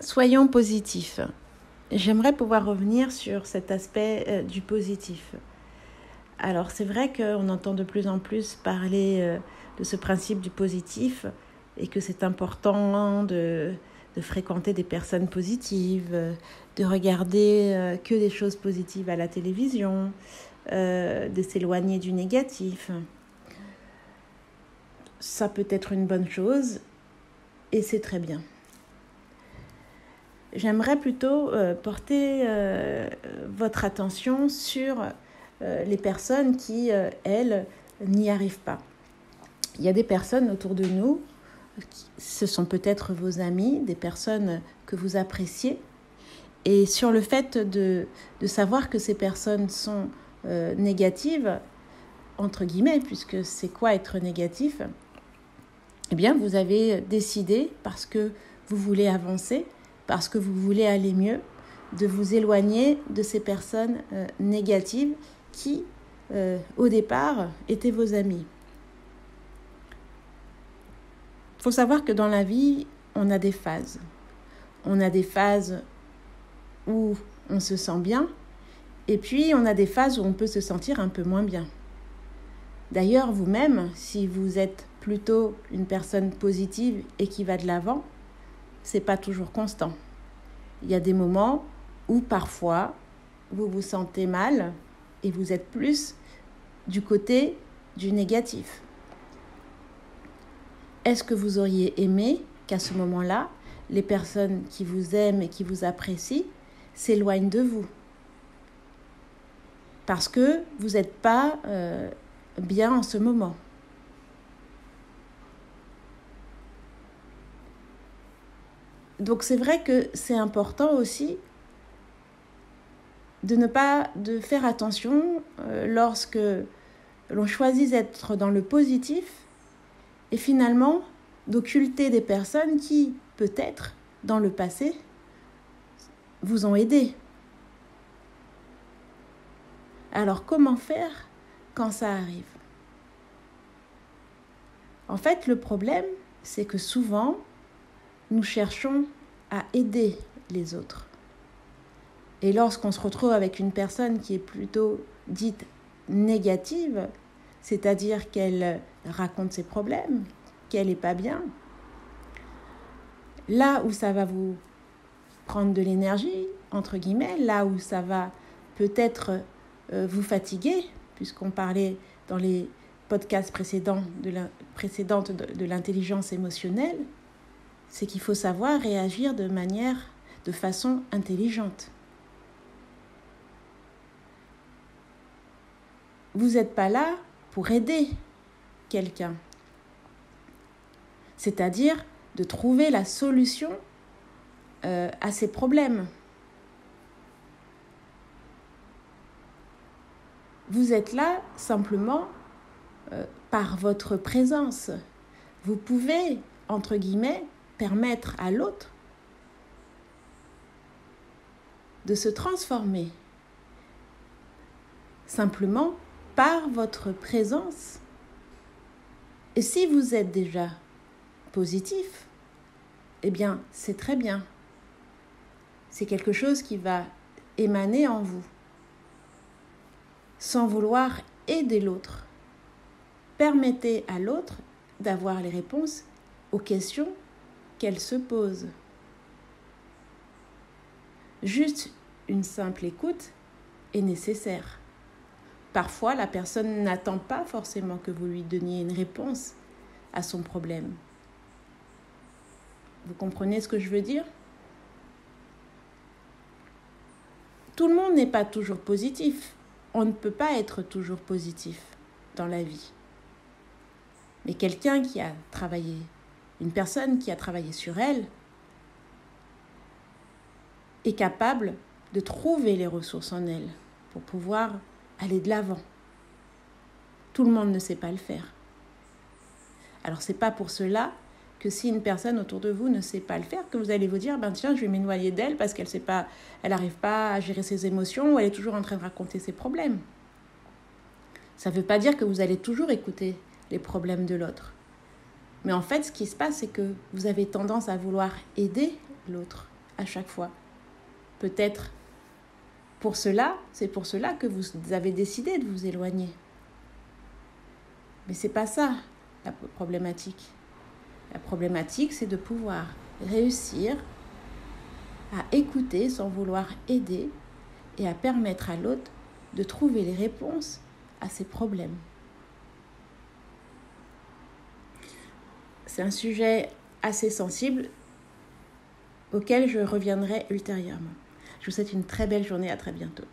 Soyons positifs. J'aimerais pouvoir revenir sur cet aspect du positif. Alors c'est vrai qu'on entend de plus en plus parler de ce principe du positif et que c'est important de fréquenter des personnes positives, de regarder que des choses positives à la télévision, de s'éloigner du négatif. Ça peut être une bonne chose et c'est très bien. J'aimerais plutôt porter votre attention sur les personnes qui, elles, n'y arrivent pas. Il y a des personnes autour de nous, ce sont peut-être vos amis, des personnes que vous appréciez. Et sur le fait de savoir que ces personnes sont négatives, entre guillemets, puisque c'est quoi être négatif ? Eh bien, vous avez décidé, parce que vous voulez avancer, parce que vous voulez aller mieux, de vous éloigner de ces personnes négatives qui, au départ, étaient vos amis. Il faut savoir que dans la vie, on a des phases. On a des phases où on se sent bien, et puis on a des phases où on peut se sentir un peu moins bien. D'ailleurs, vous-même, si vous êtes plutôt une personne positive et qui va de l'avant, c'est pas toujours constant. Il y a des moments où parfois vous vous sentez mal et vous êtes plus du côté du négatif. Est-ce que vous auriez aimé qu'à ce moment-là, les personnes qui vous aiment et qui vous apprécient s'éloignent de vous ? Parce que vous n'êtes pas bien en ce moment. Donc c'est vrai que c'est important aussi de faire attention lorsque l'on choisit d'être dans le positif et finalement d'occulter des personnes qui, peut-être, dans le passé, vous ont aidé. Alors comment faire quand ça arrive ? En fait, le problème, c'est que souvent, nous cherchons à aider les autres. Et lorsqu'on se retrouve avec une personne qui est plutôt dite négative, c'est-à-dire qu'elle raconte ses problèmes, qu'elle n'est pas bien, là où ça va vous prendre de l'énergie, entre guillemets, là où ça va peut-être vous fatiguer, puisqu'on parlait dans les podcasts précédents de l'intelligence émotionnelle, c'est qu'il faut savoir réagir de façon intelligente. Vous n'êtes pas là pour aider quelqu'un. C'est-à-dire de trouver la solution à ses problèmes. Vous êtes là simplement par votre présence. Vous pouvez, entre guillemets, permettre à l'autre de se transformer simplement par votre présence. Et si vous êtes déjà positif, eh bien, c'est très bien. C'est quelque chose qui va émaner en vous, sans vouloir aider l'autre. Permettez à l'autre d'avoir les réponses aux questions qu'elle se pose. Juste une simple écoute est nécessaire. Parfois, la personne n'attend pas forcément que vous lui donniez une réponse à son problème. Vous comprenez ce que je veux dire ? Tout le monde n'est pas toujours positif. On ne peut pas être toujours positif dans la vie. Mais une personne qui a travaillé sur elle, est capable de trouver les ressources en elle pour pouvoir aller de l'avant. Tout le monde ne sait pas le faire. Alors c'est pas pour cela que si une personne autour de vous ne sait pas le faire, que vous allez vous dire tiens, je vais m'éloigner d'elle parce qu'elle n'arrive pas à gérer ses émotions ou elle est toujours en train de raconter ses problèmes. Ça ne veut pas dire que vous allez toujours écouter les problèmes de l'autre. Mais en fait, ce qui se passe, c'est que vous avez tendance à vouloir aider l'autre, à chaque fois. Peut-être c'est pour cela que vous avez décidé de vous éloigner. Mais c'est pas ça la problématique. La problématique, c'est de pouvoir réussir à écouter sans vouloir aider et à permettre à l'autre de trouver les réponses à ses problèmes. C'est un sujet assez sensible auquel je reviendrai ultérieurement. Je vous souhaite une très belle journée, à très bientôt.